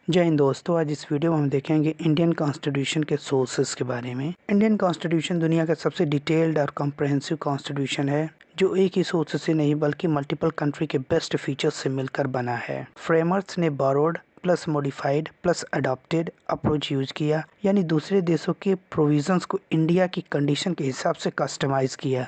जय हिंद दोस्तों, आज इस वीडियो में हम देखेंगे इंडियन कॉन्स्टिट्यूशन के सोर्सेस के बारे में। इंडियन कॉन्स्टिट्यूशन दुनिया का सबसे डिटेल्ड और कॉम्प्रहेंसिव कॉन्स्टिट्यूशन है जो एक ही सोर्स से नहीं बल्कि मल्टीपल कंट्री के बेस्ट फीचर्स से मिलकर बना है। फ्रेमर्स ने borrowed plus modified plus adopted approach use किया, यानी दूसरे देशों के प्रोविजंस को इंडिया की कंडीशन के हिसाब से कस्टमाइज किया।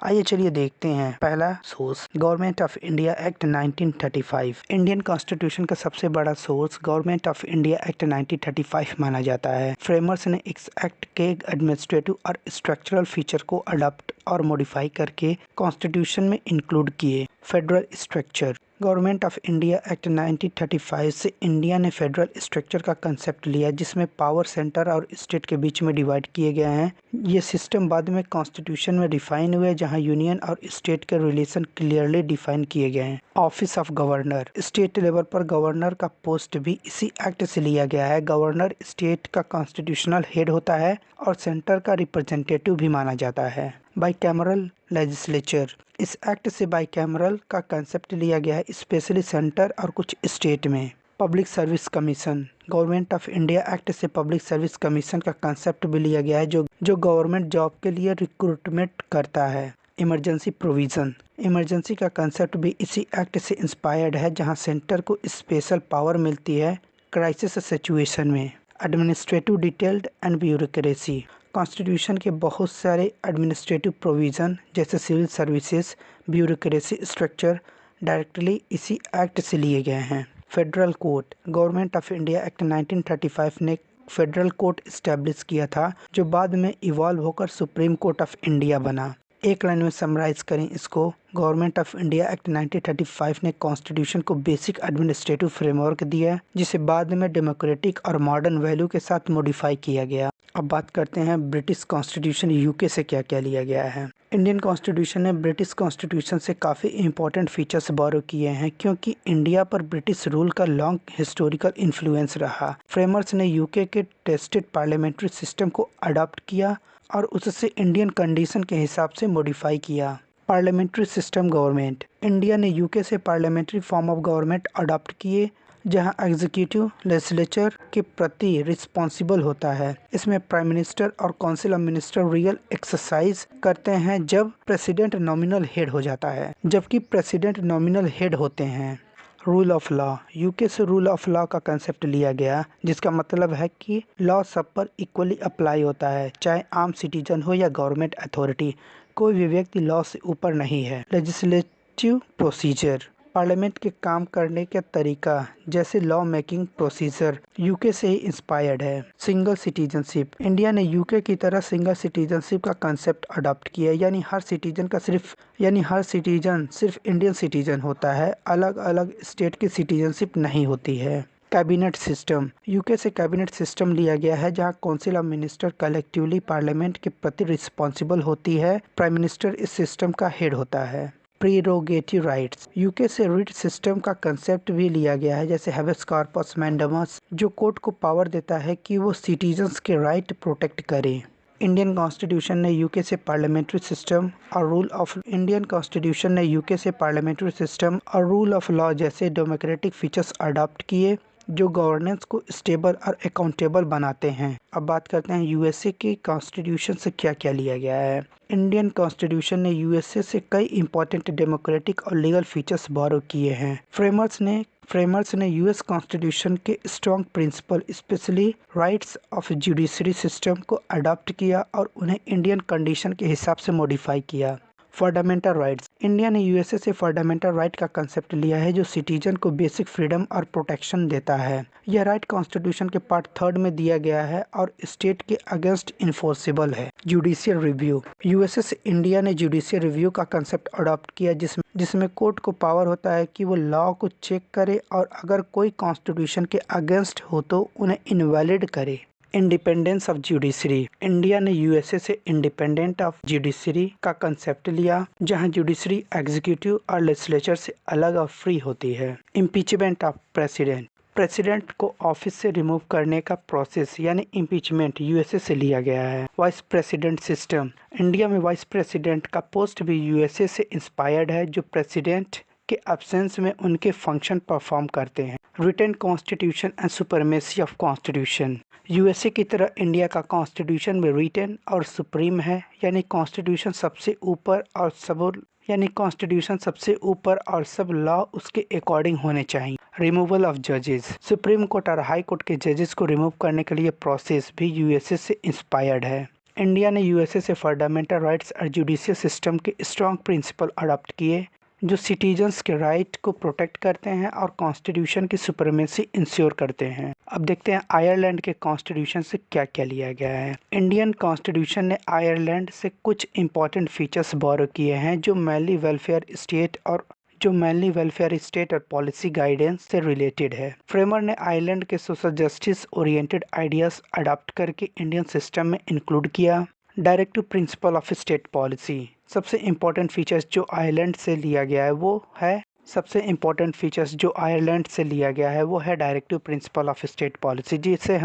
आइए चलिए देखते हैं। पहला source, government of India act 1935। Indian constitution का सबसे बड़ा source government of India act 1935 माना जाता है। फ्रेमर्स ने इस एक्ट के एडमिनिस्ट्रेटिव और स्ट्रक्चरल फीचर को अडॉप्ट और मॉडिफाई करके कॉन्स्टिट्यूशन में इंक्लूड किए। Federal structure, government of India act 1935 से इंडिया ने फेडरल स्ट्रक्चर का कंसेप्ट लिया, जिसमें पावर सेंटर और स्टेट के बीच में डिवाइड किए गए हैं। ये सिस्टम बाद में कॉन्स्टिट्यूशन में डिफाइन हुए, जहां यूनियन और स्टेट के रिलेशन क्लियरली डिफाइन किए गए हैं। Office of governor, state level पर गवर्नर का पोस्ट भी इसी एक्ट से लिया गया है। गवर्नर स्टेट का कॉन्स्टिट्यूशनल हेड होता है और सेंटर का रिप्रेजेंटेटिव भी माना जाता है। बाइकैमरल लेजिस्लेचर, इस एक्ट से बाइकैमरल का कंसेप्ट लिया गया है, स्पेशली सेंटर और कुछ स्टेट में। Public service commission, government of India act से पब्लिक सर्विस कमीशन का कंसेप्ट भी लिया गया है जो गवर्नमेंट जॉब के लिए रिक्रूटमेंट करता है। इमरजेंसी प्रोविजन, इमरजेंसी का कंसेप्ट भी इसी एक्ट से इंस्पायर्ड है, जहां सेंटर को स्पेशल पावर मिलती है क्राइसिस सिचुएशन में। Administrative detailed and bureaucracy, constitution के बहुत सारे एडमिनिस्ट्रेटिव प्रोविज़न जैसे civil services, bureaucracy structure directly इसी एक्ट से लिए गए हैं। Federal court, government of India act 1935 ने फेडरल कोर्ट इस्टेब्लिश किया था, जो बाद में इवॉल्व होकर सुप्रीम कोर्ट ऑफ इंडिया बना। एक लाइन में समराइज करें इसको, गवर्नमेंट ऑफ इंडिया एक्ट 1935 ने कॉन्स्टिट्यूशन को बेसिक एडमिनिस्ट्रेटिव फ्रेमवर्क दिया, जिसे बाद में डेमोक्रेटिक और मॉडर्न वैल्यू के साथ मॉडिफाई किया गया। अब बात करते हैं ब्रिटिश कॉन्स्टिट्यूशन यूके से क्या क्या लिया गया है। इंडियन कॉन्स्टिट्यूशन ने ब्रिटिश कॉन्स्टिट्यूशन से काफ़ी इंपॉर्टेंट फीचर्स बोरो किए हैं, क्योंकि इंडिया पर ब्रिटिश रूल का लॉन्ग हिस्टोरिकल इन्फ्लुएंस रहा। फ्रेमर्स ने यूके के टेस्टेड पार्लियामेंट्री सिस्टम को अडॉप्ट किया और उससे इंडियन कंडीशन के हिसाब से मॉडिफाई किया। पार्लियामेंट्री सिस्टम गवर्नमेंट, इंडिया ने यूके से parliamentary form of government adopt किए, जहां एग्जीक्यूटिव लेजिस्लेचर के प्रति रिस्पॉन्सिबल होता है। इसमें प्राइम मिनिस्टर और council of minister real exercise करते हैं जब प्रेसिडेंट नॉमिनल हेड हो जाता है, जबकि प्रेसिडेंट नॉमिनल हेड होते हैं। रूल ऑफ लॉ, यूके से रूल ऑफ लॉ का कंसेप्ट लिया गया, जिसका मतलब है कि लॉ सब पर इक्वली अप्लाई होता है, चाहे आम सिटीजन हो या गवर्नमेंट अथॉरिटी। कोई भी व्यक्ति लॉ से ऊपर नहीं है। लेजिस्लेटिव प्रोसीजर, पार्लियामेंट के काम करने का तरीका जैसे लॉ मेकिंग प्रोसीजर यूके से ही इंस्पायर्ड है। सिंगल सिटीजनशिप, इंडिया ने यूके की तरह सिंगल सिटीजनशिप का कंसेप्ट अडॉप्ट किया, यानी हर सिटीजन सिर्फ इंडियन सिटीजन होता है, अलग अलग स्टेट की सिटीजनशिप नहीं होती है। कैबिनेट सिस्टम, यूके से कैबिनेट सिस्टम लिया गया है, जहां council of minister collectively parliament के प्रति रिस्पॉन्सिबल होती है। प्राइम मिनिस्टर इस सिस्टम का हेड होता है। प्रीरोगेटिव राइट्स, यूके से रिट सिस्टम का कंसेप्ट भी लिया गया है, जैसे हैबेस कॉर्पस मैंडेमस, जो कोर्ट को पावर देता है कि वो सिटीजन्स के राइट प्रोटेक्ट करे। इंडियन कॉन्स्टिट्यूशन ने यूके से पार्लियामेंट्री सिस्टम और रूल ऑफ लॉ जैसे डेमोक्रेटिक फीचर्स अडॉप्ट किए, जो गवर्नेंस को स्टेबल और अकाउंटेबल बनाते हैं। अब बात करते हैं यूएसए के कॉन्स्टिट्यूशन से क्या क्या लिया गया है। इंडियन कॉन्स्टिट्यूशन ने यूएसए से कई इंपॉर्टेंट डेमोक्रेटिक और लीगल फीचर्स बोरो किए हैं। फ्रेमर्स ने यूएस कॉन्स्टिट्यूशन के strong principle, specially rights of judiciary system को अडॉप्ट किया और उन्हें इंडियन कंडीशन के हिसाब से मॉडिफाई किया। फंडामेंटल राइट्स, इंडिया ने यूएसए से फंडामेंटल राइट का कंसेप्ट लिया है, जो सिटीजन को बेसिक फ्रीडम और प्रोटेक्शन देता है। यह राइट कॉन्स्टिट्यूशन के पार्ट 3 में दिया गया है और स्टेट के अगेंस्ट इन्फोर्सेबल है। जुडिशियल रिव्यू, यूएसए से इंडिया ने जुडिशियल रिव्यू का कंसेप्ट अडॉप्ट किया, जिसमें कोर्ट को पावर होता है कि वो लॉ को चेक करे और अगर कोई कॉन्स्टिट्यूशन के अगेंस्ट हो तो उन्हें इनवैलिड करे। इंडिपेंडेंस ऑफ जुडिशरी, इंडिया ने यूएसए से इंडिपेंडेंट ऑफ जुडिशरी का कंसेप्ट लिया, जहां जुडिशरी एग्जीक्यूटिव और लेजिस्लेचर से अलग और फ्री होती है। इम्पीचमेंट ऑफ प्रेसिडेंट को ऑफिस से रिमूव करने का प्रोसेस यानी इम्पीचमेंट यूएसए से लिया गया है। वाइस प्रेसिडेंट सिस्टम, इंडिया में वाइस प्रेसिडेंट का पोस्ट भी यूएसए से इंस्पायर्ड है, जो प्रेसिडेंट के एब्सेंस में उनके फंक्शन परफॉर्म करते हैं। Written constitution and supremacy of constitution. USA की तरह इंडिया का कॉन्स्टिट्यूशन में रिटन और सुप्रीम है, यानी कॉन्स्टिट्यूशन सबसे ऊपर और सब लॉ उसके अकॉर्डिंग होने चाहिए। रिमूवल ऑफ जजेस। सुप्रीम कोर्ट और हाई कोर्ट के जजेस को रिमूव करने के लिए प्रोसेस भी यूएसए से इंस्पायर्ड है। इंडिया ने यूएसए से फंडामेंटल राइट्स और जुडिशियल सिस्टम के स्ट्रॉन्ग प्रिंसिपल अडॉप्ट किए जो सिटीजन्स के राइट को प्रोटेक्ट करते हैं और कॉन्स्टिट्यूशन की सुप्रीमेसी इंश्योर करते हैं। अब देखते हैं आयरलैंड के कॉन्स्टिट्यूशन से क्या क्या लिया गया है। इंडियन कॉन्स्टिट्यूशन ने आयरलैंड से कुछ इंपॉर्टेंट फीचर्स बोरो किए हैं जो मेनली वेलफेयर स्टेट और पॉलिसी गाइडेंस से रिलेटेड है। फ्रेमर ने आयरलैंड के social justice oriented ideas adopt करके इंडियन सिस्टम में इंक्लूड किया। Directive principle of state policy. सबसे इम्पोर्टेंट फीचर्स जो आयरलैंड से लिया गया है वो है directive principle of state policy, जिसे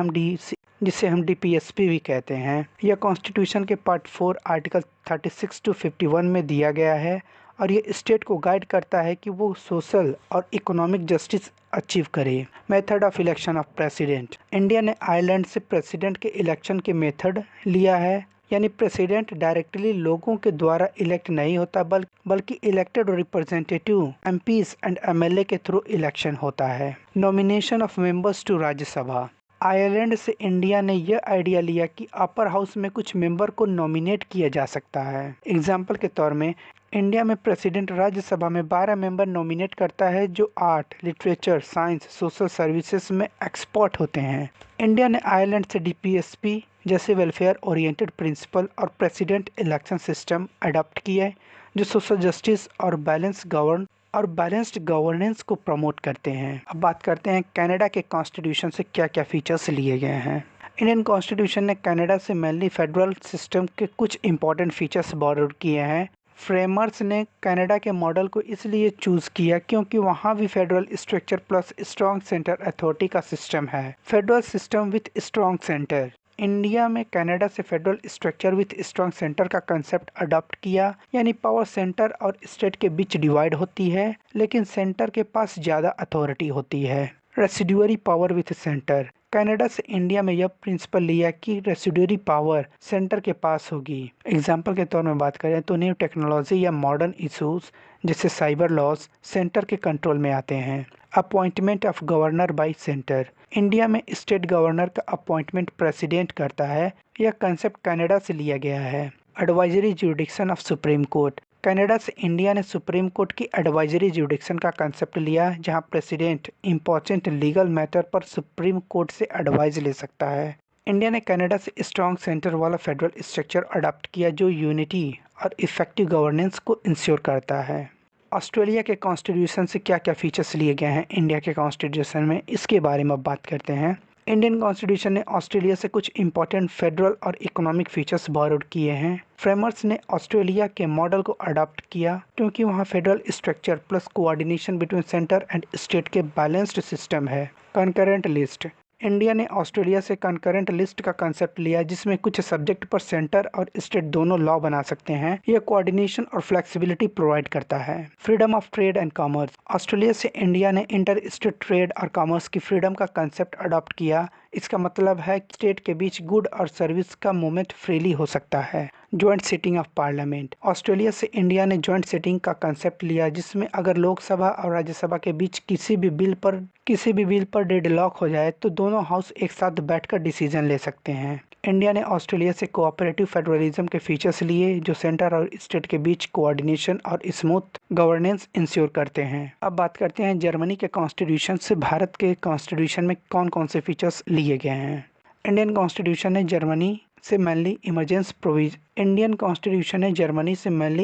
हम डीपीएसपी भी कहते हैं। यह कॉन्स्टिट्यूशन के पार्ट 4 आर्टिकल 36 to 51 में दिया गया है और ये स्टेट को गाइड करता है कि वो सोशल और इकोनॉमिक जस्टिस अचीव करे। Method of election of president. India ने आयरलैंड से प्रेसिडेंट के इलेक्शन के मेथड लिया है, यानी प्रेसिडेंट डायरेक्टली लोगों के द्वारा इलेक्ट नहीं होता बल्कि elected representative MPs and MLA के थ्रू इलेक्शन होता है। Nomination of members to Rajya Sabha. Ireland से इंडिया ने यह आइडिया लिया कि अपर हाउस में कुछ मेंबर को नॉमिनेट किया जा सकता है। एग्जाम्पल के तौर में इंडिया में प्रेसिडेंट राज्यसभा में 12 मेंबर नॉमिनेट करता है जो art, literature, science, social services में एक्सपर्ट होते हैं। इंडिया ने आयरलैंड से डीपीएसपी जैसे वेलफेयर ओरिएंटेड प्रिंसिपल और प्रेसिडेंट इलेक्शन सिस्टम अडॉप्ट किए जो सोशल जस्टिस और बैलेंस्ड गवर्नेंस को प्रमोट करते हैं। अब बात करते हैं कनाडा के कॉन्स्टिट्यूशन से क्या क्या फीचर्स लिए गए हैं। इंडियन कॉन्स्टिट्यूशन ने कनाडा से मेनली फेडरल सिस्टम के कुछ इंपॉर्टेंट फीचर्स बोरो किए हैं। फ्रेमर्स ने कनाडा के मॉडल को इसलिए चूज किया क्योंकि वहाँ भी federal structure plus strong centre authority का सिस्टम है। Federal system with strong centre. India में कनाडा से federal structure with strong centre का कंसेप्ट अडॉप्ट किया, यानी पावर सेंटर और स्टेट के बीच डिवाइड होती है लेकिन सेंटर के पास ज़्यादा अथॉरिटी होती है। Residuary power with centre. Canada से इंडिया में यह प्रिंसिपल लिया कि रेसिडुअरी पावर सेंटर के पास होगी। एग्जाम्पल के तौर में बात करें तो न्यू टेक्नोलॉजी या मॉडर्न इशूज जैसे साइबर लॉस सेंटर के कंट्रोल में आते हैं। Appointment of governor bye centre. India में स्टेट गवर्नर का अपॉइंटमेंट प्रेसिडेंट करता है। यह कंसेप्ट कनाडा से लिया गया है। Advisory jurisdiction of supreme court. Canada से इंडिया ने सुप्रीम कोर्ट की एडवाइजरी जुरिडिक्शन का कंसेप्ट लिया जहां प्रेसिडेंट इंपॉर्टेंट लीगल मैटर पर सुप्रीम कोर्ट से एडवाइस ले सकता है। इंडिया ने कनाडा से स्ट्रॉन्ग सेंटर वाला फेडरल स्ट्रक्चर अडॉप्ट किया जो यूनिटी और इफेक्टिव गवर्नेंस को इंश्योर करता है। ऑस्ट्रेलिया के कॉन्स्टिट्यूशन से क्या क्या फीचर्स लिए गए हैं इंडिया के कॉन्स्टिट्यूशन में, इसके बारे में बात करते हैं। इंडियन कॉन्स्टिट्यूशन ने ऑस्ट्रेलिया से कुछ इंपॉर्टेंट फेडरल और इकोनॉमिक फीचर्स बोरोड किए हैं। फ्रेमर्स ने ऑस्ट्रेलिया के मॉडल को अडॉप्ट किया क्योंकि वहाँ federal structure plus coordination between centre and state के बैलेंस्ड सिस्टम है। Concurrent list. इंडिया ने ऑस्ट्रेलिया से कंकरेंट लिस्ट का कंसेप्ट लिया जिसमें कुछ सब्जेक्ट पर सेंटर और स्टेट दोनों लॉ बना सकते हैं। यह कोऑर्डिनेशन और फ्लेक्सिबिलिटी प्रोवाइड करता है। Freedom of trade and commerce. Australia से इंडिया ने इंटर स्टेट ट्रेड और कॉमर्स की फ्रीडम का कंसेप्ट अडॉप्ट किया। इसका मतलब है कि स्टेट के बीच गुड और सर्विस का मूवमेंट फ्रीली हो सकता है। Joint sitting of parliament. Australia से इंडिया ने ज्वाइंट सिटिंग का कंसेप्ट लिया जिसमें अगर लोकसभा और राज्यसभा के बीच किसी भी बिल पर डेडलॉक हो जाए तो दोनों हाउस एक साथ बैठकर डिसीजन ले सकते हैं। इंडिया ने ऑस्ट्रेलिया से कोऑपरेटिव फेडरलिज्म के फीचर्स लिए जो सेंटर और स्टेट के बीच कोऑर्डिनेशन और स्मूथ गवर्नेंस इंश्योर करते हैं। अब बात करते हैं जर्मनी के कॉन्स्टिट्यूशन से भारत के कॉन्स्टिट्यूशन में कौन कौन से फीचर्स लिए गए हैं। इंडियन कॉन्स्टिट्यूशन ने जर्मनी से मेनली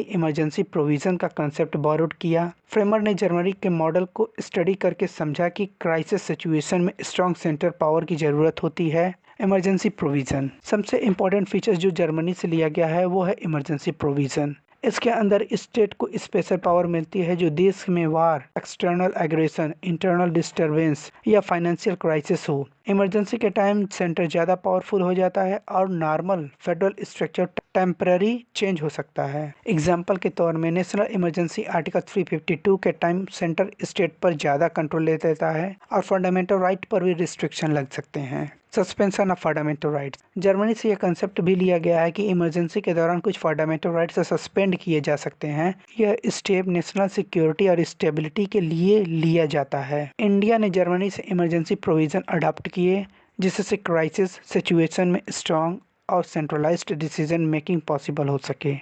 इमरजेंसी प्रोविजन का कंसेप्ट बोरोड किया। फ्रेमर ने जर्मनी के मॉडल को स्टडी करके समझा कि क्राइसिस सिचुएशन में स्ट्रॉन्ग सेंटर पावर की जरूरत होती है। Emergency provision. सबसे इम्पोर्टेंट फीचर्स जो जर्मनी से लिया गया है वो है इमरजेंसी प्रोविजन। इसके अंदर स्टेट को स्पेशल पावर मिलती है जो देश में वार, एक्सटर्नल एग्रेशन, इंटरनल डिस्टरबेंस या फाइनेंशियल क्राइसिस हो। इमरजेंसी के टाइम सेंटर ज़्यादा पावरफुल हो जाता है और normal federal structure temporary change हो सकता है। एग्जाम्पल के तौर में नेशनल इमरजेंसी आर्टिकल 352 के टाइम सेंटर स्टेट पर ज़्यादा कंट्रोल ले देता है और फंडामेंटल राइट पर भी रिस्ट्रिक्शन लग सकते हैं। Suspension of fundamental rights. Germany से यह कंसेप्ट भी लिया गया है कि इमरजेंसी के दौरान कुछ फंडामेंटल राइट्स सस्पेंड किए जा सकते हैं। यह स्टेप नेशनल सिक्योरिटी और स्टेबिलिटी के लिए लिया जाता है। इंडिया ने जर्मनी से इमरजेंसी प्रोविजन अडॉप्ट किए जिससे क्राइसिस सिचुएशन में स्ट्रॉन्ग और सेंट्रलाइज्ड डिसीजन मेकिंग पॉसिबल हो सके।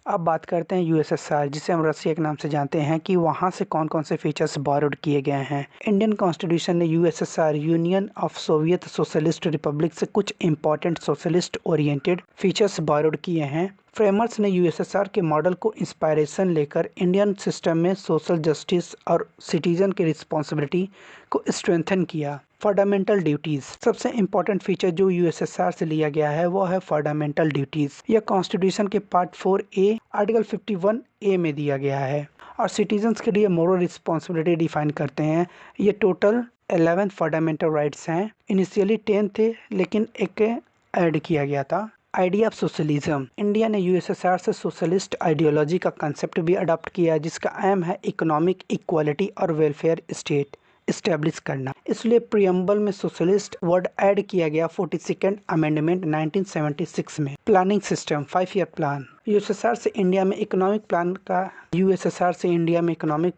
अब बात करते हैं यूएसएसआर, जिसे हम रसिया के नाम से जानते हैं, कि वहाँ से कौन कौन से फीचर्स बॉरोड किए गए हैं। इंडियन कॉन्स्टिट्यूशन ने USSR union of Soviet socialist Republic से कुछ important socialist oriented features borrowed किए हैं। फ्रेमर्स ने यूएसएसआर के मॉडल को इंस्पायरेशन लेकर इंडियन सिस्टम में सोशल जस्टिस और सिटीजन की रिस्पॉन्सिबिलिटी को स्ट्रेंथन किया। Fundamental duties. सबसे इम्पोर्टेंट फीचर जो यूएसएसआर से लिया गया है वो है फंडामेंटल ड्यूटीज। यह कॉन्स्टिट्यूशन के पार्ट 4A आर्टिकल 51A में दिया गया है और सिटीजन्स के लिए मोरल रिस्पॉन्सिबिलिटी डिफाइन करते हैं। ये टोटल 11 फंडामेंटल राइट्स हैं। इनिशियली 10 थे लेकिन एक ऐड किया गया था। Idea of socialism. इंडिया ने यूएसएसआर से सोशलिस्ट आइडियोलॉजी का कंसेप्ट भी अडॉप्ट किया जिसका एम है इकोनॉमिक इक्वालिटी और वेलफेयर स्टेट इस्टेब्लिश करना। इसलिए प्रियम्बल में सोशलिस्ट वर्ड ऐड किया गया 42nd अमेंडमेंट 1976 में। Planning system 5 year plan. USSR से इंडिया में इकोनॉमिक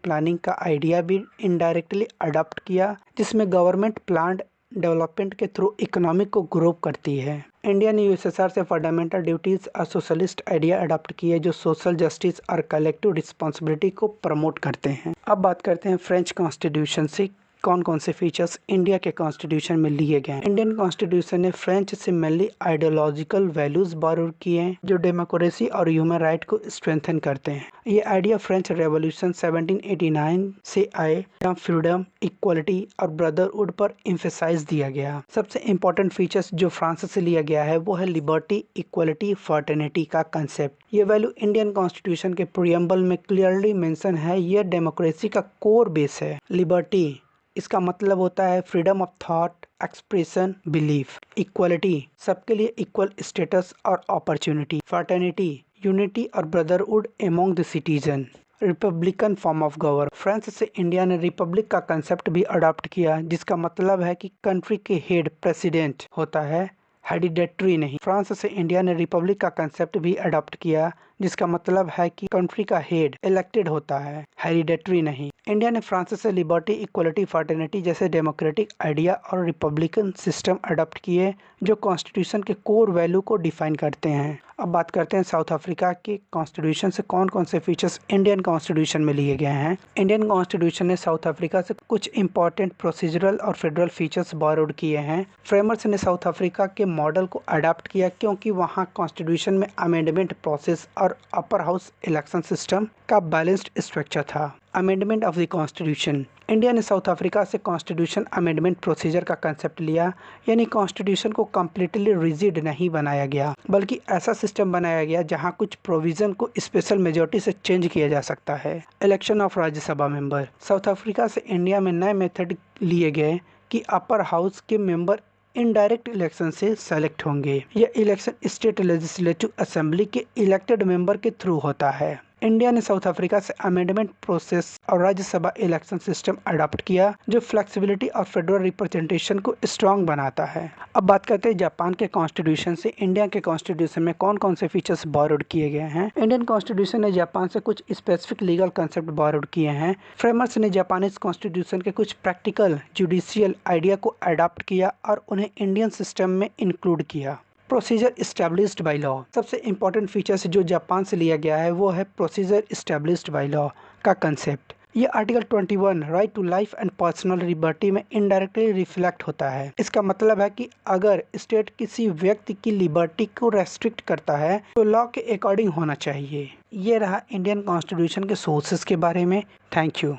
प्लानिंग का आइडिया भी इनडायरेक्टली अडॉप्ट किया जिसमें गवर्नमेंट प्लान्ड डेवलपमेंट के थ्रू इकोनॉमिक को ग्रो करती है। इंडिया ने यूएसएसआर से फंडामेंटल ड्यूटीज और सोशलिस्ट आइडिया अडॉप्ट किए जो सोशल जस्टिस और कलेक्टिव रिस्पॉन्सिबिलिटी को प्रमोट करते हैं। अब बात करते हैं फ्रेंच कॉन्स्टिट्यूशन से कौन कौन से फीचर्स इंडिया के कॉन्स्टिट्यूशन में लिए गए हैं। इंडियन कॉन्स्टिट्यूशन ने फ्रेंच से मेनली आइडियोलॉजिकल वैल्यूज बॉरोड किए हैं जो डेमोक्रेसी और ह्यूमन राइट को स्ट्रेंथन करते हैं। ये आइडिया फ्रेंच रेवोल्यूशन 1789 से आए जहाँ फ्रीडम, इक्वालिटी और ब्रदरहुड पर एम्फेसाइज दिया गया। सबसे इम्पोर्टेंट फीचर्स जो फ्रांस से लिया गया है वो है लिबर्टी, इक्वालिटी, फर्टर्निटी का कंसेप्ट। ये वैल्यू इंडियन कॉन्स्टिट्यूशन के प्रियम्बल में क्लियरली मेंशन है। यह डेमोक्रेसी का कोर बेस है। लिबर्टी इसका मतलब होता है freedom of thought, expression, belief. Equality सबके लिए इक्वल स्टेटस और अपॉर्चुनिटी। फर्टर्निटी यूनिटी और brotherhood among the citizen. Republican form of govern. France से इंडिया ने रिपब्लिक का कंसेप्ट भी अडॉप्ट किया जिसका मतलब है कि कंट्री के हेड प्रेसिडेंट होता है, हेरिडेटरी नहीं। फ्रांस से इंडिया ने रिपब्लिक का कंसेप्ट भी अडॉप्ट किया जिसका मतलब है कि कंट्री का हेड इलेक्टेड होता है, हेरिडेटरी नहीं। इंडिया ने फ्रांस से लिबर्टी, इक्वलिटी, फर्टर्निटी जैसे डेमोक्रेटिक आइडिया और रिपब्लिकन सिस्टम अडॉप्ट किए जो कॉन्स्टिट्यूशन के कोर वैल्यू को डिफाइन करते हैं। अब बात करते हैं साउथ अफ्रीका के कॉन्स्टिट्यूशन से कौन कौन से फीचर्स इंडियन कॉन्स्टिट्यूशन में लिए गए हैं। इंडियन कॉन्स्टिट्यूशन ने साउथ अफ्रीका से कुछ इंपॉर्टेंट प्रोसीजरल और फेडरल फीचर्स बॉरोड किए हैं। फ्रेमर्स ने साउथ अफ्रीका के मॉडल को अडॉप्ट किया क्योंकि वहाँ कॉन्स्टिट्यूशन में अमेंडमेंट प्रोसेस और अपर हाउस इलेक्शन सिस्टम का बैलेंस्ड स्ट्रक्चर था। Amendment of the constitution. India ने साउथ अफ्रीका से कॉन्स्टिट्यूशन अमेंडमेंट प्रोसीजर का कंसेप्ट लिया, यानी कॉन्स्टिट्यूशन को कम्प्लीटली रिजिड नहीं बनाया गया बल्कि ऐसा सिस्टम बनाया गया जहां कुछ प्रोविजन को स्पेशल मेजोरिटी से चेंज किया जा सकता है। Election of Rajya Sabha member. South Africa से इंडिया में नए मेथड लिए गए कि अपर हाउस के मेंबर इनडायरेक्ट इलेक्शन से सेलेक्ट होंगे। यह इलेक्शन स्टेट लेजिस्लेटिव असेंबली के इलेक्टेड मेंबर के थ्रू होता है। इंडिया ने साउथ अफ्रीका से अमेंडमेंट प्रोसेस और राज्यसभा इलेक्शन सिस्टम अडॉप्ट किया जो फ्लेक्सिबिलिटी और फेडरल रिप्रेजेंटेशन को स्ट्रॉन्ग बनाता है। अब बात करते हैं जापान के कॉन्स्टिट्यूशन से इंडिया के कॉन्स्टिट्यूशन में कौन कौन से फीचर्स बॉरोड किए गए हैं। इंडियन कॉन्स्टिट्यूशन ने जापान से कुछ स्पेसिफिक लीगल कंसेप्ट बॉरोड किए हैं। फ्रेमर्स ने जापानीज कॉन्स्टिट्यूशन के कुछ प्रैक्टिकल जुडिशियल आइडिया को अडॉप्ट किया और उन्हें इंडियन सिस्टम में इंक्लूड किया। Procedure established by law. सबसे इम्पोर्टेंट फीचर्स जो जापान से लिया गया है वो है प्रोसीजर इस्टेब्लिश्ड बाय लॉ का कंसेप्ट। ये article 21 right to life and personal liberty में इनडायरेक्टली रिफ्लेक्ट होता है। इसका मतलब है कि अगर स्टेट किसी व्यक्ति की लिबर्टी को रेस्ट्रिक्ट करता है तो लॉ के अकॉर्डिंग होना चाहिए। ये रहा इंडियन कॉन्स्टिट्यूशन के सोर्सेज के बारे में। Thank you.